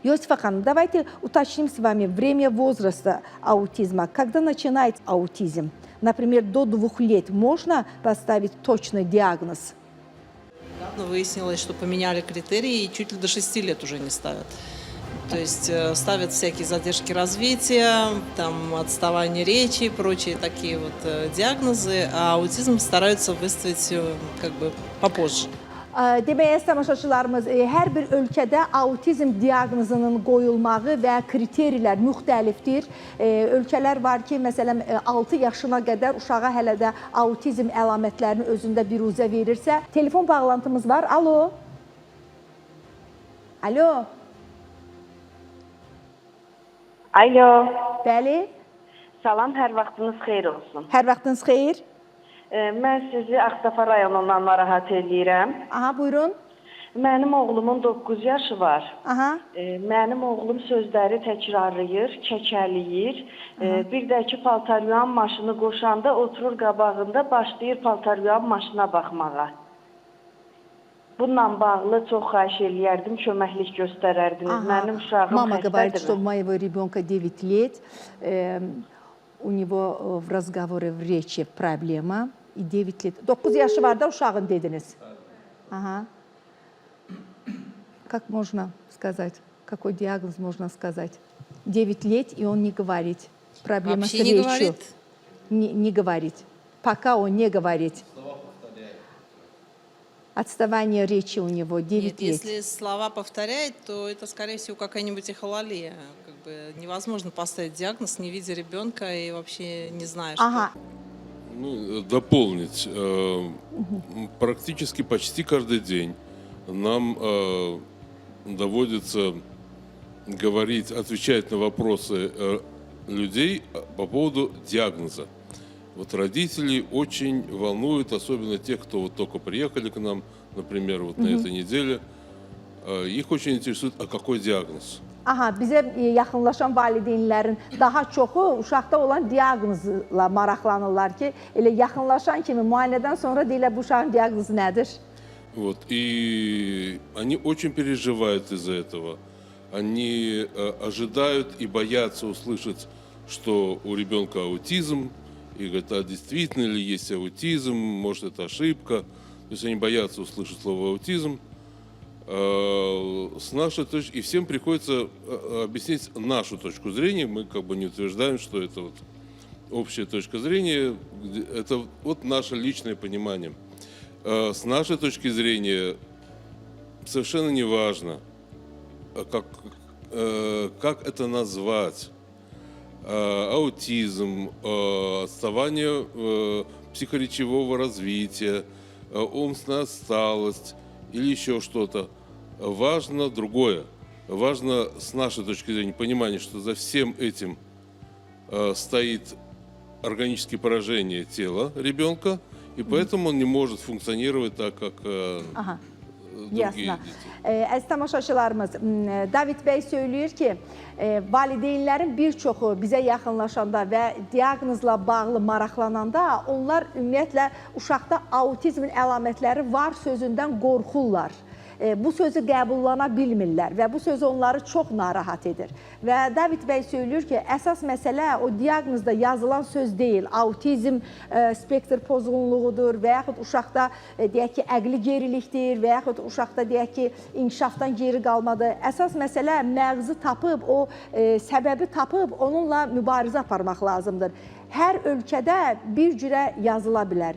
Иосифа Ханım, давайте уточним с вами время возраста аутизма. Когда начинается аутизм? Например, до 2 лет можно поставить точный диагноз? Недавно выяснилось, что поменяли критерии и чуть ли до 6 лет уже не ставят. То есть ставят всякие задержки развития, там, отставание речи и прочие такие вот диагнозы, а аутизм стараются выставить как бы попозже. Demək, əziz tamaşaçılarımız, hər bir ölkədə autizm diaqnozunun qoyulmağı və kriterilər müxtəlifdir. Ölkələr var ki, məsələn, 6 yaşına qədər uşağa hələ də autizm əlamətlərini özündə biruzə verirsə. Telefon bağlantımız var. Alo. Alo. Alo. Bəli. Salam, hər vaxtınız xeyir olsun. Hər vaxtınız xeyir. Mən sizi Ağstafa rayonundan narahat edirəm. Aha, buyurun. Mənim oğlumun 9 yaşı var. Aha. Mənim oğlum sözləri təkrarlayır, kəkəliyir. Bir də ki, paltaryuyan maşını qoşanda oturur qabağında, başlayır paltaryuyan maşına baxmağa. Bununla bağlı çox xahiş eləyərdim, köməklik göstərərdiniz. Mənim uşağım Мама говорит, что у xəstədir. моего ребенка 9 лет, у него в разговоре, в речи проблема. И 9 лет. 9 yaşı var da uşağın dediniz. Ага. Как можно сказать? Какой диагноз можно сказать? 9 лет, и он не говорит. Проблема Вообще с не речью. говорит? Не говорит. Пока он не говорит. Отставание речи у него 9 Нет, лет. если слова повторяет, то это, скорее всего, какая-нибудь эхололия. Как бы невозможно поставить диагноз, не видя ребенка и вообще не зная, что. Ага. Ну, дополнить. Практически почти каждый день нам доводится говорить, отвечать на вопросы людей по поводу диагноза. Вот родителей очень волнует, особенно тех, кто вот только приехали к нам, например, вот на этой неделе. Их очень интересует, а какой диагноз? Aha, bizə yaxınlaşan valideynlərin daha çoxu uşaqda olan diaqnozla maraqlanırlar ki, elə yaxınlaşan kimi müayinədən sonra deyirlər bu uşağın diaqnozu nədir? Вот, и они очень переживают из-за этого. Они ожидают и боятся услышать, что у ребенка аутизм, и говорят, а действительно ли есть аутизм, может это ошибка. То есть они боятся услышать слово аутизм. С нашей точки, и всем приходится объяснить нашу точку зрения. Мы как бы не утверждаем, что это вот общая точка зрения, это вот наше личное понимание. С нашей точки зрения совершенно не важно, как это назвать. Аутизм, отставание психоречевого развития, умственная отсталость или еще что-то. Важно другое. Важно с нашей точки зрения понимание, что за всем этим стоит органические поражения тела ребенка, и поэтому он не может функционировать так, как другие Ясно. дети. Əziz tamaşaçılarımız, David bəy söyləyir ki, valideynlərin bir çoxu bizə yaxınlaşanda və diaqnozla bağlı maraqlananda onlar ümumiyyətlə uşaqda autizmin əlamətləri var sözündən qorxurlar. Bu sözü qəbullana bilmirlər və bu söz onları çox narahat edir. Və David bəy söylüyor ki, əsas məsələ o diaqnozda yazılan söz deyil. Autizm spektr pozğunluğudur və yaxud uşaqda deyək ki, əqli gerilikdir və yaxud uşaqda deyək ki, inkişafdan geri qalmadır. Əsas məsələ məğzi tapıb, o səbəbi tapıb onunla mübarizə aparmaq lazımdır. Hər ölkədə bir cürə yazıla bilər.